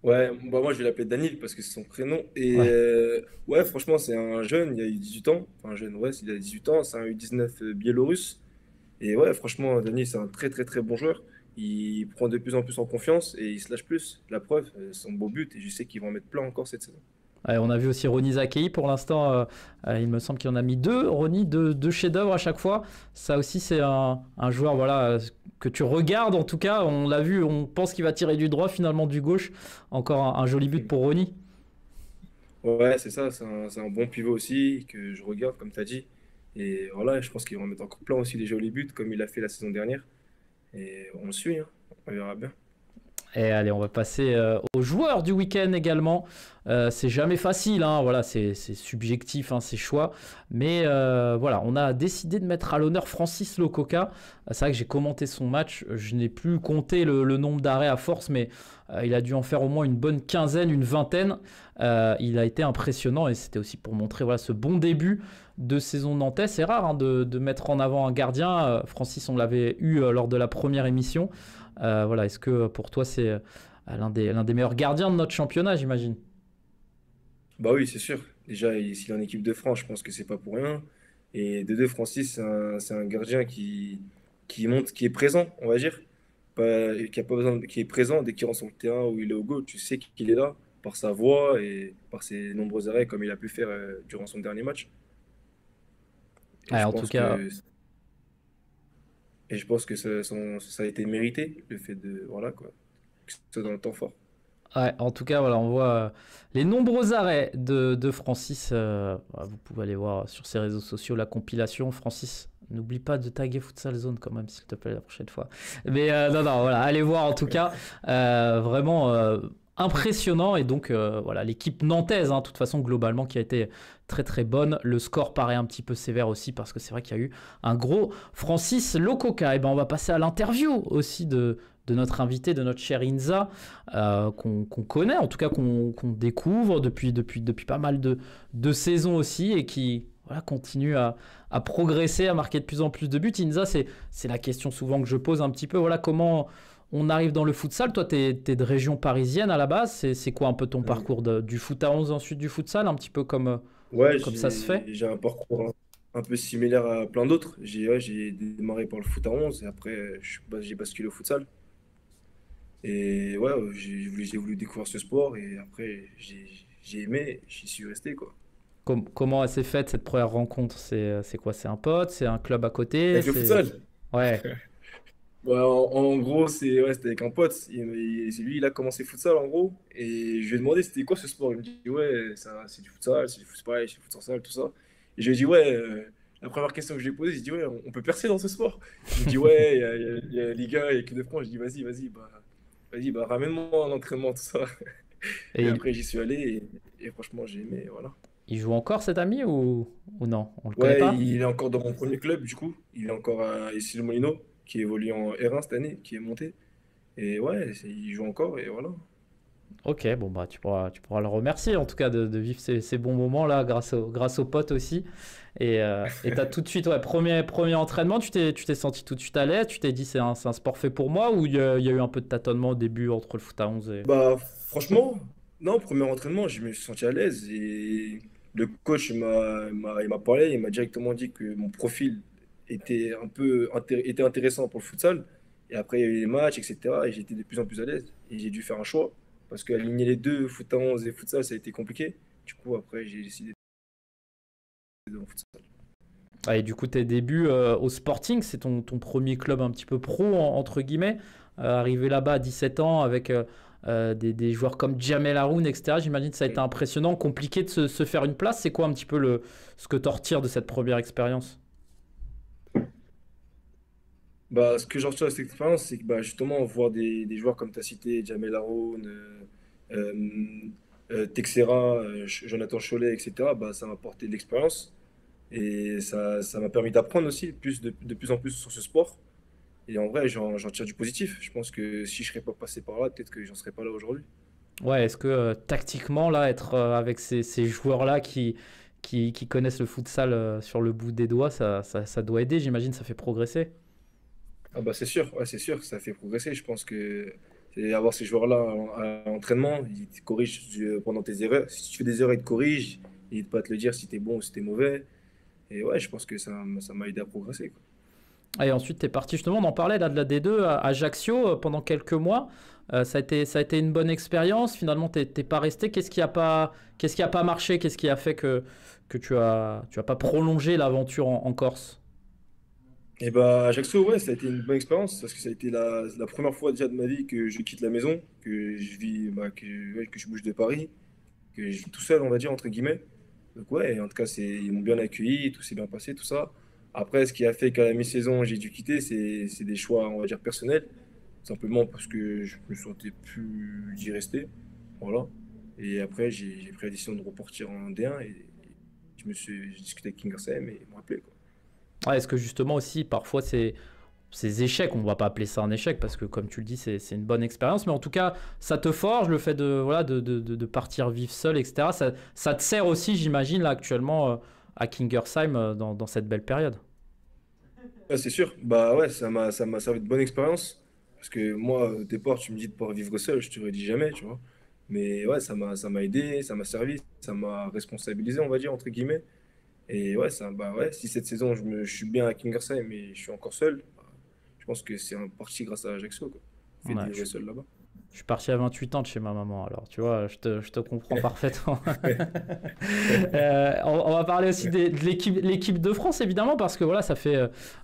C: Ouais, bah moi je vais l'appeler Daniil parce que c'est son prénom. Et
A: Ouais.
C: ouais, franchement, c'est un jeune, il a eu 18 ans. Enfin, un jeune, ouais, il a 18 ans, c'est un U19 biélorusse. Et ouais, franchement, Daniil, c'est un très très très bon joueur. Il prend de plus en plus en confiance et il se lâche plus. La preuve, son beau but, et je sais qu'il va en mettre plein encore cette saison.
A: Ouais, on a vu aussi Ronny Zakaï pour l'instant. Il me semble qu'il en a mis 2. Ronny, 2 chefs-d'œuvre à chaque fois. Ça aussi, c'est un joueur voilà, que tu regardes. En tout cas, on l'a vu, on pense qu'il va tirer du droit, finalement du gauche. Encore un joli but pour Ronny.
C: Ouais, c'est ça, c'est un bon pivot aussi que je regarde, comme tu as dit. Et voilà, je pense qu'il va en mettre encore plein aussi des jolis buts comme il a fait la saison dernière. Et on le suit, hein. On verra bien.
A: Et allez, on va passer aux joueurs du week-end également. C'est jamais facile, hein, voilà, c'est subjectif, hein, ces choix. Mais voilà, on a décidé de mettre à l'honneur Francis Lococa. C'est vrai que j'ai commenté son match. Je n'ai plus compté le nombre d'arrêts à force, mais il a dû en faire au moins une bonne quinzaine, une vingtaine. Il a été impressionnant et c'était aussi pour montrer voilà, ce bon début de saison nantais. C'est rare, hein, de mettre en avant un gardien. Francis, on l'avait eu lors de la première émission. Voilà, est-ce que pour toi c'est l'un des meilleurs gardiens de notre championnat, j'imagine?
C: Bah oui, c'est sûr. Déjà, s'il est en équipe de France, je pense que c'est pas pour rien. Et de deux, Francis, c'est un gardien qui monte, qui est présent, on va dire. Qui a pas besoin, qui est présent dès qu'il rentre sur le terrain où il est au goal. Tu sais qu'il est là par sa voix et par ses nombreux arrêts comme il a pu faire durant son dernier match. Et
A: Ouais,
C: je
A: en tout
C: pense
A: cas,
C: que, et je pense que ça a été mérité, le fait de, voilà, quoi, que ce soit dans le temps fort.
A: ouais, en tout cas, voilà, on voit les nombreux arrêts de Francis. Vous pouvez aller voir sur ses réseaux sociaux la compilation. Francis, n'oublie pas de taguer Futsal Zone quand même, s'il te plaît, la prochaine fois. Mais non, voilà, allez voir en tout cas. Vraiment impressionnant. Et donc, voilà, l'équipe nantaise, hein, de toute façon, globalement, qui a été très très bonne. Le score paraît un petit peu sévère aussi parce que c'est vrai qu'il y a eu un gros Francis Lococa. Et ben, on va passer à l'interview aussi de notre invité, de notre cher Inza, qu'on connaît, en tout cas qu'on découvre depuis pas mal de saisons aussi et qui voilà, continue à progresser, à marquer de plus en plus de buts. Inza, c'est la question souvent que je pose un petit peu. Voilà, comment on arrive dans le futsal? Toi, tu es de région parisienne à la base. C'est quoi un peu ton
C: Euh,
A: parcours du foot à 11 ensuite du futsal, un petit peu
C: Ouais,
A: comme ça se fait?
C: j'ai un parcours un peu similaire à plein d'autres. J'ai démarré par le foot à 11 et après j'ai basculé au futsal. Et ouais, j'ai voulu découvrir ce sport et après j'ai aimé, j'y suis resté quoi.
A: Comment elle s'est faite cette première rencontre? C'est quoi? C'est un pote? C'est un club à côté?
C: Avec le futsal?
A: Ouais.
C: Ouais, en gros, c'était avec un pote. C'est lui, il a commencé futsal en gros. Et je lui ai demandé c'était quoi ce sport. Il me dit ouais, c'est du futsal, c'est du futsal, c'est du futsal, tout ça. Et je lui ai dit ouais, la première question que je lui ai posée, j'ai dit ouais, on peut percer dans ce sport. Il me dit ouais, il y a Liga, il y a l'équipe de France. Je dis vas-y, bah ramène-moi un entraînement, tout ça. Et
A: Et
C: après, j'y suis allé et franchement, j'ai aimé, voilà.
A: il joue encore cet ami ou non? On le connaît
C: Ouais,
A: pas?
C: il est encore dans mon premier club, du coup. Il est encore à Issy le Molino, qui évolue en R1 cette année, qui est monté. Et ouais, il joue encore, et voilà.
A: Ok, bon bah tu pourras le remercier en tout cas de vivre ces bons moments là grâce aux potes aussi. Et t'as tout de suite, ouais, premier entraînement, tu t'es senti tout de suite à l'aise, tu t'es dit c'est un sport fait pour moi ou il y a eu un peu de tâtonnement au début entre le foot à 11 et...
C: Bah, franchement, non, premier entraînement, je me suis senti à l'aise. Et le coach il m'a parlé, il m'a directement dit que mon profil était intéressant pour le futsal. Et après, il y a eu les matchs, etc. Et j'étais de plus en plus à l'aise. Et j'ai dû faire un choix. Parce qu'aligner les deux, foot à 11 et futsal, ça a été compliqué. Du coup, après, j'ai décidé de mon futsal.
A: Ah, et du coup tes débuts au Sporting, c'est ton premier club un petit peu pro entre guillemets. Arrivé là-bas à 17 ans avec des joueurs comme Jamel Haroun, etc. J'imagine que ça a été impressionnant, compliqué de se faire une place. C'est quoi un petit peu ce que tu retires de cette première expérience?
C: Bah, ce que j'en retiens de cette expérience, c'est que bah, justement, voir des joueurs comme tu as cité, Jamel Aroun, Texera, Jonathan Cholet, etc., bah, ça m'a apporté de l'expérience et ça m'a permis d'apprendre aussi de plus en plus sur ce sport. Et en vrai, j'en tire du positif. Je pense que si je serais pas passé par là, peut-être que j'en serais pas là aujourd'hui.
A: Ouais, est-ce que tactiquement, là, être avec ces joueurs-là qui connaissent le futsal sur le bout des doigts, ça doit aider, j'imagine, ça fait progresser.
C: Ah bah c'est sûr, ouais, c'est sûr, ça fait progresser. Je pense que c'est avoir ces joueurs-là à l'entraînement, ils te corrigent pendant tes erreurs. Si tu fais des erreurs, ils te corrigent, ils ne pas te le dire si t'es bon ou si t'es mauvais. Et ouais, je pense que ça m'a aidé à progresser, quoi.
A: Et ensuite, tu es parti justement, on en parlait là de la D2 à Ajaccio pendant quelques mois. Ça a été une bonne expérience. Finalement, t'es pas resté. Qu'est-ce qui a pas marché? Qu'est-ce qui a fait que tu as pas prolongé l'aventure en Corse?
C: Et bah Ajaccio, ouais, ça a été une bonne expérience parce que ça a été la première fois déjà de ma vie que je quitte la maison, que je vis, bah, ouais, que je bouge de Paris, que je vis tout seul, on va dire, entre guillemets. Donc ouais, en tout cas, ils m'ont bien accueilli, tout s'est bien passé, tout ça. Après, ce qui a fait qu'à la mi-saison, j'ai dû quitter, c'est des choix, on va dire, personnels. Simplement parce que je me sentais plus d'y rester. Voilà. Et après, j'ai pris la décision de repartir en D1 et j'ai discuté avec Kingersheim et ils m'ont appelé, quoi.
A: Ouais, est-ce que justement aussi, parfois, ces échecs, on ne va pas appeler ça un échec parce que, comme tu le dis, c'est une bonne expérience, mais en tout cas, ça te forge le fait voilà, de partir vivre seul, etc. Ça te sert aussi, j'imagine, là, actuellement, à Kingersheim dans cette belle période.
C: Ouais, c'est sûr. Bah ouais, ça m'a servi de bonne expérience. Parce que moi, au départ, tu me dis de pouvoir vivre seul, je te le dis jamais, tu vois. Mais ouais, ça m'a aidé, ça m'a servi, ça m'a responsabilisé, on va dire, entre guillemets. Et ouais, bah ouais, si cette saison, je suis bien à Kingersheim et je suis encore seul, bah, je pense que c'est en partie grâce à Ajaccio, quoi. Fait de
A: Ouais,
C: vivre seul là-bas.
A: je suis parti à 28 ans de chez ma maman, alors tu vois, je te comprends parfaitement. On va parler aussi de l'équipe de France, évidemment, parce que voilà, ça fait.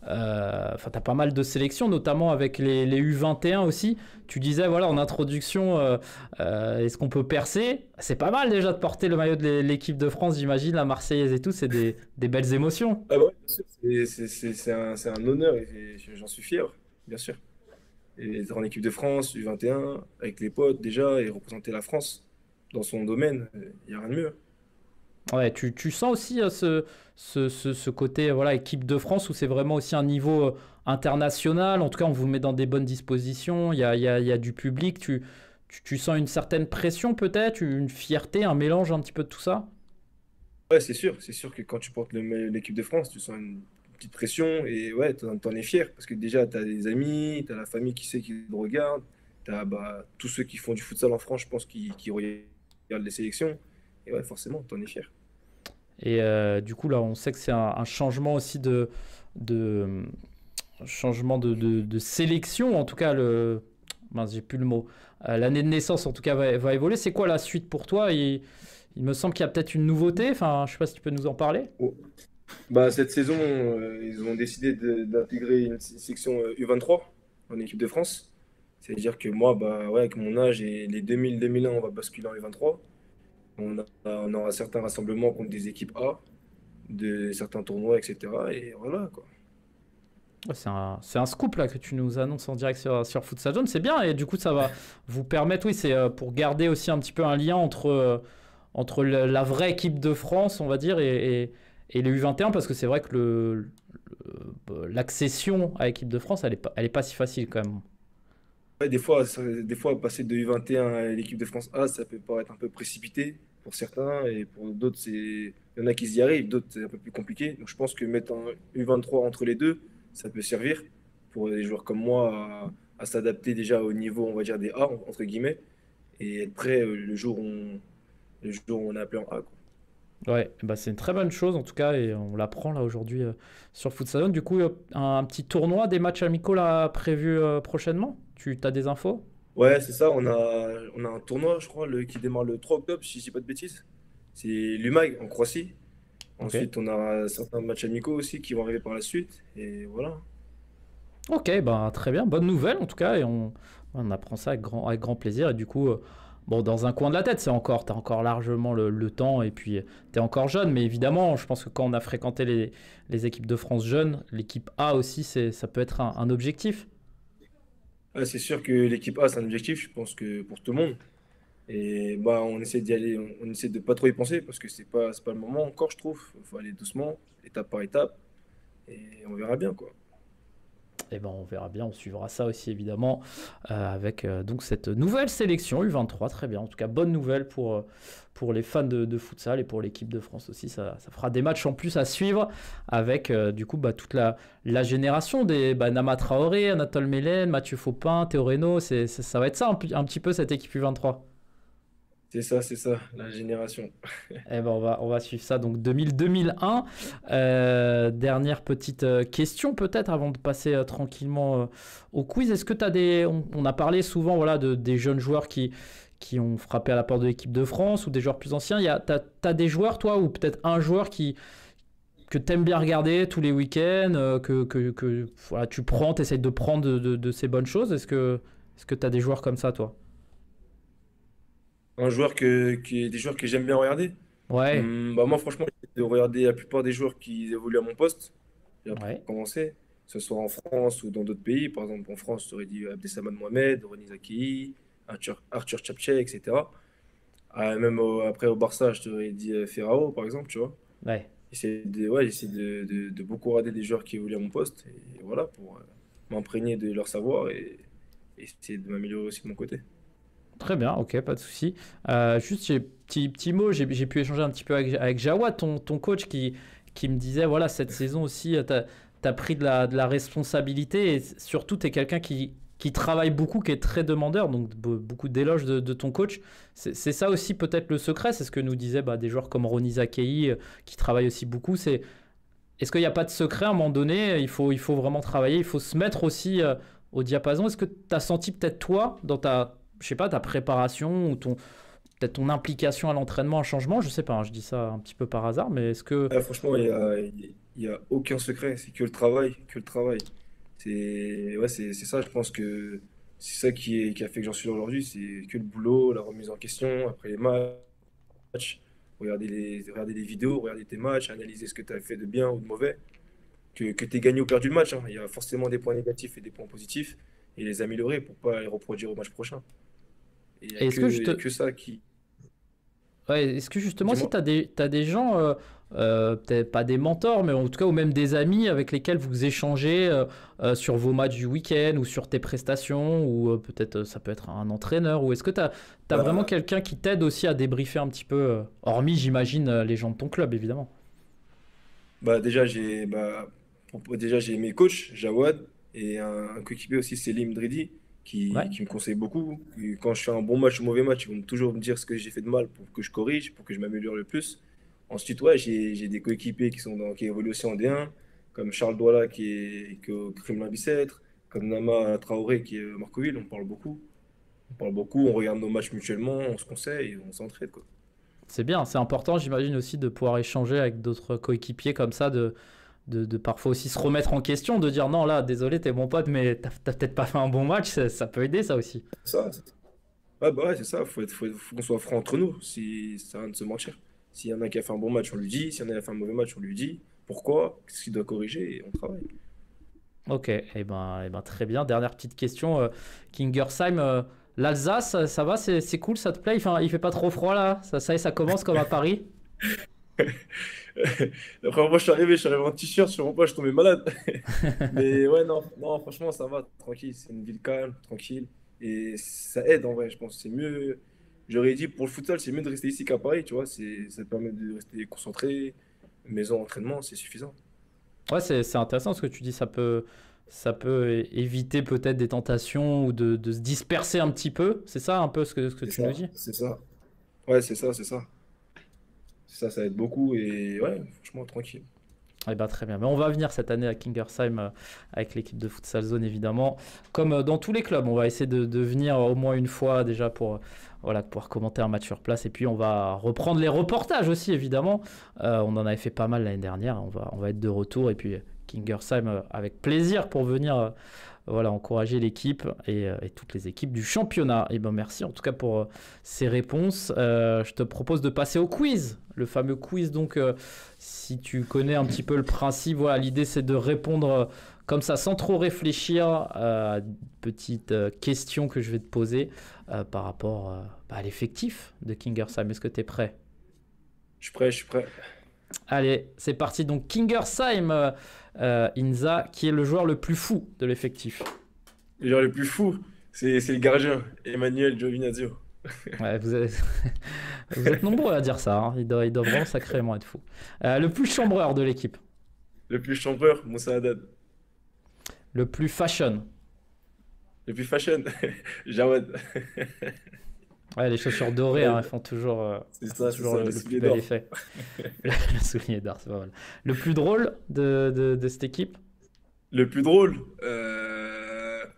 A: Enfin, tu as pas mal de sélections, notamment avec les U21 aussi. Tu disais, voilà, en introduction, est-ce qu'on peut percer? C'est pas mal déjà de porter le maillot de l'équipe de France, j'imagine, la Marseillaise et tout, c'est des belles émotions.
C: Ah bah ouais, bien sûr, c'est un honneur et j'en suis fier, bien sûr. Et être en équipe de France, U21, avec les potes déjà, et représenter la France dans son domaine, il n'y a rien de mieux.
A: Ouais, tu sens aussi ce côté voilà, équipe de France où c'est vraiment aussi un niveau international. En tout cas, on vous met dans des bonnes dispositions. Il y a du public. Tu sens une certaine pression peut-être, une fierté, un mélange un petit peu de tout ça?
C: Ouais, c'est sûr que quand tu portes l'équipe de France, tu sens une petite pression et ouais, t'en es fier parce que déjà, tu as des amis, tu as la famille qui sait qu'ils te regardent, tu as bah, tous ceux qui font du futsal en France, je pense, qui regardent les sélections. Et ouais, forcément, t'en es fier.
A: Et du coup, là, on sait que c'est un changement aussi de, changement de sélection. En tout cas, mince, j'ai plus le mot. L'année de naissance, en tout cas, va évoluer. C'est quoi la suite pour toi? Il me semble qu'il y a peut-être une nouveauté. Enfin, je sais pas si tu peux nous en parler.
C: Oh. Bah, cette saison, ils ont décidé d'intégrer une section U23. en équipe de France. C'est-à-dire que moi, bah, ouais, avec mon âge et les 2000-2001, on va basculer en U23. On aura certains rassemblements contre des équipes A, de certains tournois, etc. Et voilà, quoi.
A: Ouais, c'est un scoop là que tu nous annonces en direct sur Futsal Zone, c'est bien et du coup ça va vous permettre, oui, c'est pour garder aussi un petit peu un lien entre la vraie équipe de France, on va dire, et les U21 parce que c'est vrai que l'accession à l'équipe de France, elle est pas si facile quand même.
C: Ouais, des fois, passer de U21 à l'équipe de France A, ça peut paraître un peu précipité pour certains et pour d'autres, il y en a qui y arrivent, d'autres, c'est un peu plus compliqué. Donc je pense que mettre un U23 entre les deux, ça peut servir pour des joueurs comme moi à s'adapter déjà au niveau, on va dire, des A, entre guillemets, et être prêt le jour où on est appelé en A, quoi.
A: Ouais, bah c'est une très bonne chose en tout cas et on l'apprend là aujourd'hui sur Futsal Zone. Du coup, un petit tournoi, des matchs amicaux là prévus prochainement? Tu as des infos?
C: Ouais, c'est ça, on a un tournoi, je crois, qui démarre le 3 octobre, si je dis pas de bêtises. C'est l'UMAG en Croatie.
A: Ok.
C: Ensuite, on a certains matchs amicaux aussi qui vont arriver par la suite. Et voilà.
A: Ok, bah très bien, bonne nouvelle en tout cas, et on apprend ça avec grand plaisir. Et du coup, bon, dans un coin de la tête, t'as encore largement le temps, et puis t'es encore jeune, mais évidemment, je pense que quand on a fréquenté les équipes de France jeunes, l'équipe A aussi, ça peut être un objectif.
C: Ah, c'est sûr que l'équipe A, c'est un objectif, je pense que pour tout le monde. Et bah, on essaie d'y aller, on essaie de pas trop y penser parce que c'est pas le moment encore, je trouve. Il faut aller doucement, étape par étape, et on verra bien, quoi.
A: Et ben on verra bien, on suivra ça aussi évidemment avec donc cette nouvelle sélection U23, très bien. En tout cas, bonne nouvelle pour les fans de futsal et pour l'équipe de France aussi. Ça fera des matchs en plus à suivre avec du coup bah, toute la génération des Nama Traoré, Anatole Melen, Mathieu Faupin, Théo Reynaud. Ça va être ça un petit peu cette équipe U23.
C: C'est ça, la génération.
A: Eh ben on va suivre ça. Donc 2000-2001. Dernière petite question peut-être avant de passer tranquillement au quiz. Est-ce que tu as on a parlé souvent voilà, des jeunes joueurs qui ont frappé à la porte de l'équipe de France ou des joueurs plus anciens. T'as des joueurs, toi, ou peut-être un joueur que tu aimes bien regarder tous les week-ends, que voilà, tu prends, tu essayes de prendre de ces bonnes choses. Est-ce que tu as des joueurs comme ça, toi?
C: Des joueurs que j'aime bien regarder.
A: Ouais,
C: Bah moi, franchement, j'essaie de regarder la plupart des joueurs qui évoluent à mon poste, déjà
A: ouais.
C: pour commencer, que ce soit en France ou dans d'autres pays. Par exemple, en France, tu aurais dit Abdessamad Mohamed, Rony Zakei, Arthur Tchatché, etc. Même après au Barça, je t'aurais dit Ferrao, par exemple, tu vois.
A: Ouais.
C: J'essaie de beaucoup regarder des joueurs qui évoluent à mon poste, et voilà, pour m'imprégner de leur savoir et essayer de m'améliorer aussi de mon côté.
A: Très bien, ok, pas de souci. Juste, j'ai petit mot, j'ai pu échanger un petit peu avec Jawad, ton coach, qui me disait, voilà, cette saison aussi, tu as pris de la responsabilité et surtout, tu es quelqu'un qui travaille beaucoup, qui est très demandeur, donc beaucoup d'éloges de ton coach. C'est ça aussi peut-être le secret, c'est ce que nous disaient bah, des joueurs comme Rony Zakei, qui travaillent aussi beaucoup. Est-ce qu'il n'y a pas de secret à un moment donné? Il faut vraiment travailler, il faut se mettre aussi au diapason. Est-ce que tu as senti peut-être toi, dans je sais pas, ta préparation ou peut-être ton implication à l'entraînement, un changement? Je sais pas, hein, je dis ça un petit peu par hasard, mais est-ce que...
C: Franchement, il y a aucun secret, c'est que le travail, que le travail. C'est ça, je pense que c'est ça qui a fait que j'en suis là aujourd'hui, c'est que le boulot, la remise en question après les matchs, regarder les vidéos, regarder tes matchs, analyser ce que tu as fait de bien ou de mauvais, que tu aies gagné ou perdu le match, hein. Il y a forcément des points négatifs et des points positifs, et les améliorer pour pas les reproduire au match prochain. Et
A: et est-ce que
C: il y a que ça qui...
A: ouais, est-ce que justement, si
C: Dis-moi.
A: t'as des gens, peut-être pas des mentors, mais en tout cas, ou même des amis avec lesquels vous échangez sur vos matchs du week-end ou sur tes prestations, ou peut-être ça peut être un entraîneur, ou est-ce que t'as vraiment
C: Bah,
A: quelqu'un qui t'aide aussi à débriefer un petit peu, hormis, j'imagine, les gens de ton club, évidemment.
C: Bah déjà, déjà, j'ai mes coachs, Jawad, et un coéquipier aussi, Selim Dridi,
A: Ouais.
C: qui me conseille beaucoup. Et quand je fais un bon match ou un mauvais match, ils vont toujours me dire ce que j'ai fait de mal pour que je corrige, pour que je m'améliore le plus. Ensuite, ouais, j'ai des coéquipiers qui évoluent aussi en D1, comme Charles Douala qui est au Kremlin Bicêtre, comme Nama Traoré qui est à Marcouville. On parle beaucoup. On parle beaucoup, on regarde nos matchs mutuellement, on se conseille, et on s'entraide, quoi.
A: C'est bien, c'est important, j'imagine aussi de pouvoir échanger avec d'autres coéquipiers comme ça, de parfois aussi se remettre en question, de dire non, là, désolé, t'es mon pote, mais t'as peut-être pas fait un bon match, ça peut aider ça aussi.
C: Ouais, bah ouais, c'est ça. Faut qu'on soit franc entre nous. Si ça sert à rien de se mentir. S'il y en a qui a fait un bon match, on lui dit. S'il y en a qui a fait un mauvais match, on lui dit. Pourquoi? Qu'est-ce qu'il doit corriger? Et on travaille.
A: Ok, et ben très bien. Dernière petite question, Kingersheim, l'Alsace, ça va, c'est cool, ça te plaît? Enfin, il fait pas trop froid là? Ça commence comme à Paris?
C: La première fois que je suis arrivé en t-shirt, sur mon pas, je tombais malade. Mais ouais, non, non, franchement, ça va, tranquille. C'est une ville calme, tranquille. Et ça aide en vrai, je pense. C'est mieux. J'aurais dit pour le futsal, c'est mieux de rester ici qu'à Paris, tu vois. Ça te permet de rester concentré. Maison, entraînement, c'est suffisant.
A: Ouais, c'est intéressant ce que tu dis, ça peut éviter peut-être des tentations ou de se disperser un petit peu. C'est ça un peu ce que
C: C'est
A: tu nous
C: ça,
A: dis?
C: c'est ça. Ouais, c'est ça, c'est ça. Ça aide beaucoup. Et ouais, franchement, tranquille.
A: Eh ben, très bien. Mais on va venir cette année à Kingersheim avec l'équipe de Futsal Zone, évidemment. Comme dans tous les clubs, on va essayer de venir au moins une fois déjà pour voilà, pouvoir commenter un match sur place. Et puis, on va reprendre les reportages aussi, évidemment. On en avait fait pas mal l'année dernière. On va être de retour. Et puis, Kingersheim, avec plaisir pour venir voilà, encourager l'équipe et toutes les équipes du championnat. Et ben, merci en tout cas pour ces réponses. Je te propose de passer au quiz. Le fameux quiz, donc, si tu connais un petit peu le principe, voilà, l'idée c'est de répondre comme ça sans trop réfléchir à une petite question que je vais te poser par rapport à l'effectif de Kingersheim. Est-ce que tu es prêt?
C: Je suis prêt, je suis prêt.
A: Allez, c'est parti. Donc, Kingersheim, Inza, qui est le joueur le plus fou de l'effectif?
C: Le joueur le plus fou, c'est le gardien, Emmanuel Giovinazzo.
A: Ouais, vous êtes nombreux à dire ça, hein. Il doit vraiment sacrément être fou. Le plus chambreur de l'équipe?
C: Le plus chambreur, Moussa Haddad.
A: Le plus fashion?
C: Le plus fashion, Jawad.
A: Ouais, les chaussures dorées, hein, elles font toujours,
C: C'est
A: elles font
C: ça, c'est
A: toujours
C: ça,
A: le
C: le
A: plus
C: soulier
A: bel
C: d'or.
A: effet. Le soulier d'or, c'est pas mal. Le plus drôle de cette équipe?
C: Le plus drôle,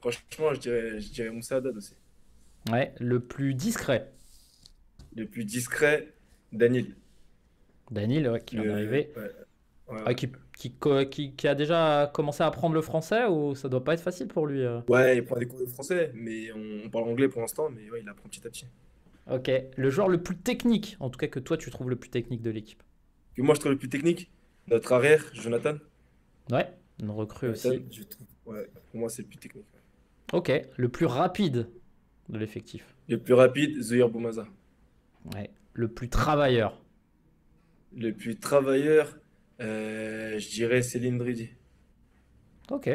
C: franchement, je dirais Moussa Haddad aussi.
A: Ouais. Le plus discret?
C: Le plus discret, Danil.
A: Daniel, ouais, qui vient d'arriver.
C: Ouais, ouais,
A: Ah,
C: ouais.
A: qui a déjà commencé à apprendre le français ou ça doit pas être facile pour lui?
C: Ouais, il prend des cours de français, mais on parle anglais pour l'instant, mais ouais, il apprend petit à petit.
A: Ok. Le joueur le plus technique, en tout cas que toi tu trouves le plus technique de l'équipe?
C: Que moi, je trouve le plus technique, notre arrière, Jonathan.
A: Ouais, une recrue
C: Jonathan,
A: aussi.
C: je trouve, ouais, pour moi, c'est le plus technique.
A: Ok. Le plus rapide de l'effectif?
C: Le plus rapide, Zouir Boumaza.
A: Ouais. Le plus travailleur?
C: Le plus travailleur, je dirais Céline Dridi.
A: Ok.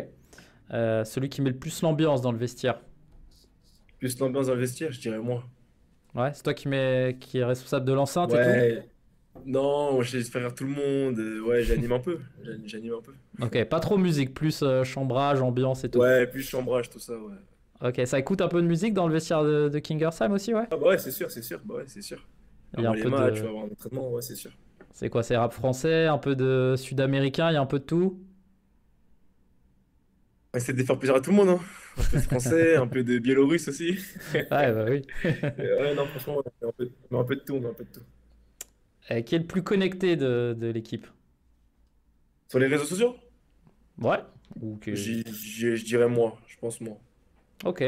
A: Celui qui met le plus l'ambiance dans le vestiaire?
C: Plus l'ambiance dans le vestiaire, je dirais moi.
A: Ouais, c'est toi qui est responsable de l'enceinte et tout?
C: Ouais, non, je laisse faire tout le monde. Ouais, j'anime un peu. J'anime un peu.
A: Ok, pas trop musique, plus chambrage, ambiance et tout.
C: Ouais, plus chambrage, tout ça, ouais.
A: Ok, ça écoute un peu de musique dans le vestiaire de Kingersheim aussi, ouais?
C: Ah bah ouais, c'est sûr, c'est sûr. Bah ouais, c'est sûr.
A: Il y a
C: Avant
A: un
C: les
A: peu
C: matchs, tu
A: de...
C: vas avoir un entraînement, ouais, c'est sûr.
A: C'est quoi, c'est rap français, un peu de sud-américain, il y a un peu de tout?
C: On essaie de faire plaisir à tout le monde, hein. Un peu de français, un peu de biélorusse aussi.
A: Ouais, bah oui.
C: Ouais, non, franchement, ouais, on met un peu de tout, on met un peu de tout.
A: Qui est le plus connecté de l'équipe?
C: Sur les réseaux sociaux,
A: Ouais. Ou que...
C: je dirais moi, je pense moi.
A: Ok.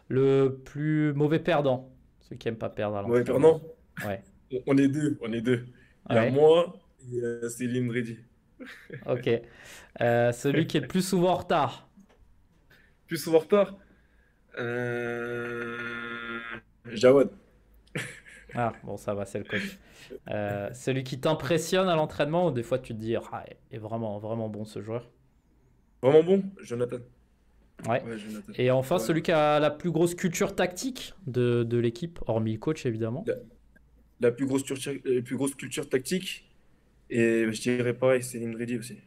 A: Le plus mauvais perdant? Ceux qui aiment pas perdre à
C: Mauvais
A: l'entraînement.
C: perdant,
A: Ouais.
C: on est deux, on est deux. Il y a
A: Ouais.
C: moi et Céline Dridi.
A: Ok. Celui qui est le plus souvent en retard?
C: Plus souvent en retard, Jawad.
A: Ah, bon, ça va, c'est le coach. Celui qui t'impressionne à l'entraînement ou des fois tu te dis, ah, il est vraiment, vraiment bon ce joueur?
C: Vraiment bon, Jonathan.
A: Ouais.
C: Ouais, Jonathan.
A: Et enfin,
C: Ouais.
A: celui qui a la plus grosse culture tactique de l'équipe, hormis le coach évidemment.
C: La plus grosse culture tactique. Et je dirais pareil, Céline Dridi aussi.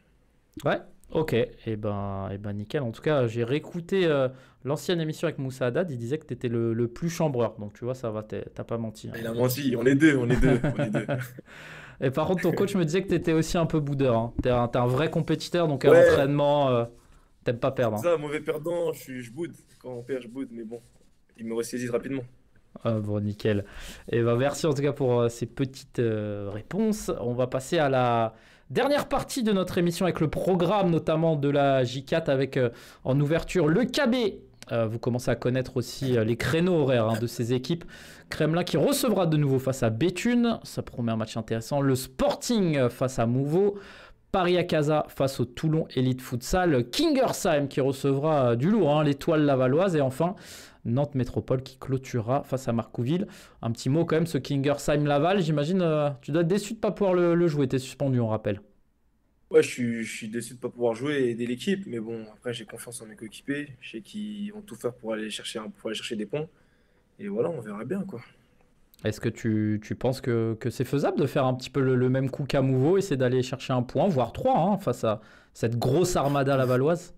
A: Ouais, ok. Et ben nickel. En tout cas, j'ai réécouté l'ancienne émission avec Moussa Haddad. Il disait que tu étais le plus chambreur. Donc tu vois, ça va, t'as pas menti, hein.
C: Il a menti, on est deux, on est deux, on est deux.
A: Et par contre, ton coach me disait que tu étais aussi un peu boudeur, hein. T'es un vrai compétiteur, donc à
C: Ouais.
A: l'entraînement, t'aimes pas perdre, hein.
C: Ça, mauvais perdant, je boude. Quand on perd, je boude, mais bon, il me ressaisit rapidement.
A: Ah, bon, nickel. Et ben merci en tout cas pour ces petites réponses. On va passer à la Dernière partie de notre émission avec le programme notamment de la J4 avec en ouverture le KB. Vous commencez à connaître aussi les créneaux horaires de ces équipes. Kremlin qui recevra de nouveau face à Béthune. Ça promet un match intéressant. Le Sporting face à Mouveau. Paris Acaza face au Toulon Elite Futsal. Kingersheim qui recevra du lourd, l'Étoile Lavalloise. Et enfin, Nantes Métropole qui clôturera face à Marcouville. Un petit mot quand même, ce Kingersheim-Laval. J'imagine, tu dois être déçu de ne pas pouvoir le jouer. Tu es suspendu, on rappelle.
C: Ouais, je suis déçu de ne pas pouvoir jouer et aider l'équipe, mais bon, après, j'ai confiance en mes coéquipiers. Je sais qu'ils vont tout faire pour aller chercher des points. Et voilà, on verra bien, quoi.
A: Est-ce que tu penses que c'est faisable de faire un petit peu le même coup qu'à Mouveau, essayer d'aller chercher un point, voire 3, face à cette grosse armada lavalloise?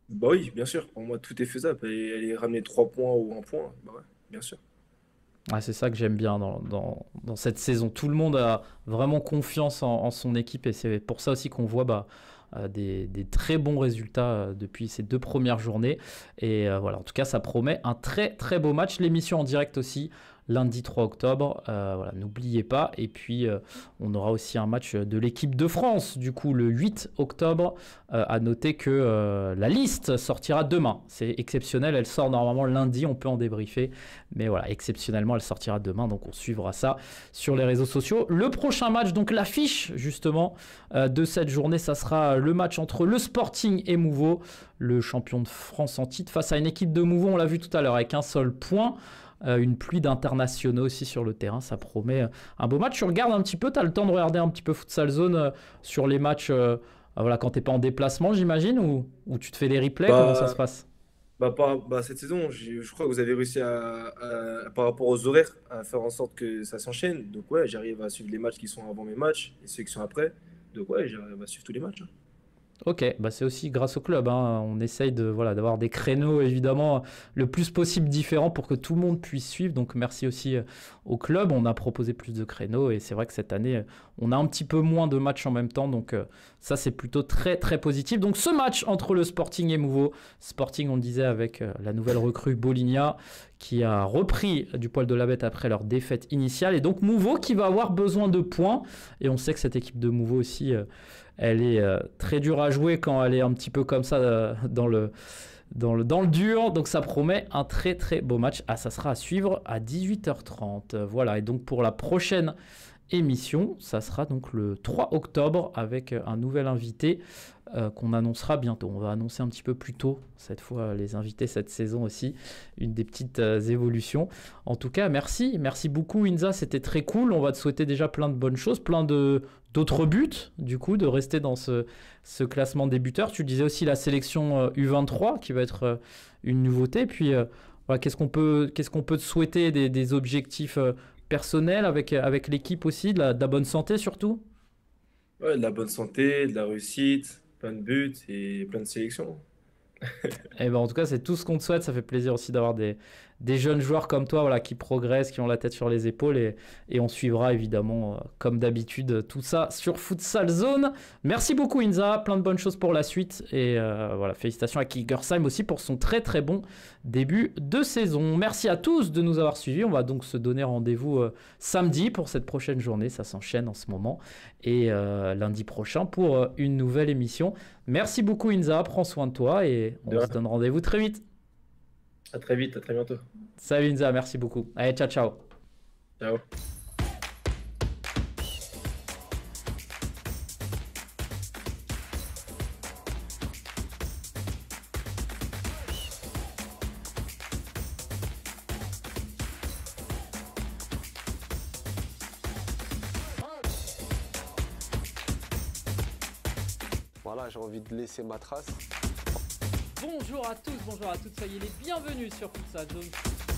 C: Bah oui, bien sûr. Pour moi, tout est faisable. Aller ramener 3 points ou 1 point, bah ouais, bien sûr.
A: Ah, c'est ça que j'aime bien dans cette saison. Tout le monde a vraiment confiance en son équipe et c'est pour ça aussi qu'on voit des très bons résultats depuis ces 2 premières journées. Et voilà, en tout cas, ça promet un très très beau match. L'émission en direct aussi, lundi 3 octobre. Voilà, n'oubliez pas. Et puis, on aura aussi un match de l'équipe de France, du coup, le 8 octobre. À noter que la liste sortira demain. C'est exceptionnel. Elle sort normalement lundi. On peut en débriefer. Mais voilà, exceptionnellement, elle sortira demain. Donc, on suivra ça sur les réseaux sociaux. Le prochain match, donc l'affiche, justement, de cette journée, ça sera le match entre le Sporting et Mouveau, le champion de France en titre, face à une équipe de Mouveau, on l'a vu tout à l'heure, avec un seul point. Une pluie d'internationaux aussi sur le terrain, ça promet un beau match. Tu regardes un petit peu, tu as le temps de regarder un petit peu Futsal Zone sur les matchs voilà, quand tu n'es pas en déplacement, j'imagine, ou tu te fais les replays, comment ça se passe?
C: Cette saison, je crois que vous avez réussi par rapport aux horaires, à faire en sorte que ça s'enchaîne. Donc ouais, j'arrive à suivre les matchs qui sont avant mes matchs et ceux qui sont après. Donc ouais, j'arrive à suivre tous les matchs.
A: Ok, c'est aussi grâce au club. On essaye d'avoir des créneaux évidemment le plus possible différents pour que tout le monde puisse suivre. Donc merci aussi au club. On a proposé plus de créneaux et c'est vrai que cette année, on a un petit peu moins de matchs en même temps. Donc ça, c'est plutôt très très positif. Donc ce match entre le Sporting et Mouveau. Sporting, on le disait, avec la nouvelle recrue Boligna qui a repris du poil de la bête après leur défaite initiale. Et donc Mouveau qui va avoir besoin de points. Et on sait que cette équipe de Mouveau aussi... elle est très dure à jouer quand elle est un petit peu comme ça dans le dur. Donc ça promet un très très beau match. Ça sera à suivre à 18h30. Voilà, et donc pour la prochaine émission, ça sera donc le 3 octobre avec un nouvel invité qu'on annoncera bientôt. On va annoncer un petit peu plus tôt, cette fois, les invités cette saison aussi. Une des petites évolutions. En tout cas, merci beaucoup Inza, c'était très cool. On va te souhaiter déjà plein de bonnes choses, plein d'autres buts, du coup, de rester dans ce classement des buteurs. Tu disais aussi la sélection U23 qui va être une nouveauté. Puis, voilà, qu'est-ce qu'on peut te souhaiter, des objectifs personnels avec l'équipe aussi, de la bonne santé surtout?
C: Ouais, de la bonne santé, de la réussite, plein de buts et plein de sélections.
A: Et en tout cas, c'est tout ce qu'on te souhaite. Ça fait plaisir aussi d'avoir des jeunes joueurs comme toi, voilà, qui progressent, qui ont la tête sur les épaules. Et on suivra évidemment, comme d'habitude, tout ça sur Futsal Zone. Merci beaucoup Inza, plein de bonnes choses pour la suite. Et voilà, félicitations à Kingersheim aussi pour son très très bon début de saison. Merci à tous de nous avoir suivis. On va donc se donner rendez-vous samedi pour cette prochaine journée. Ça s'enchaîne en ce moment. Et lundi prochain pour une nouvelle émission. Merci beaucoup Inza, prends soin de toi et on se donne rendez-vous très vite.
C: À très vite, à très bientôt.
A: Salut Inza, merci beaucoup. Allez, ciao.
C: Ciao.
G: Voilà, j'ai envie de laisser ma trace.
A: Bonjour à tous, bonjour à toutes, soyez les bienvenus sur Futsal Zone.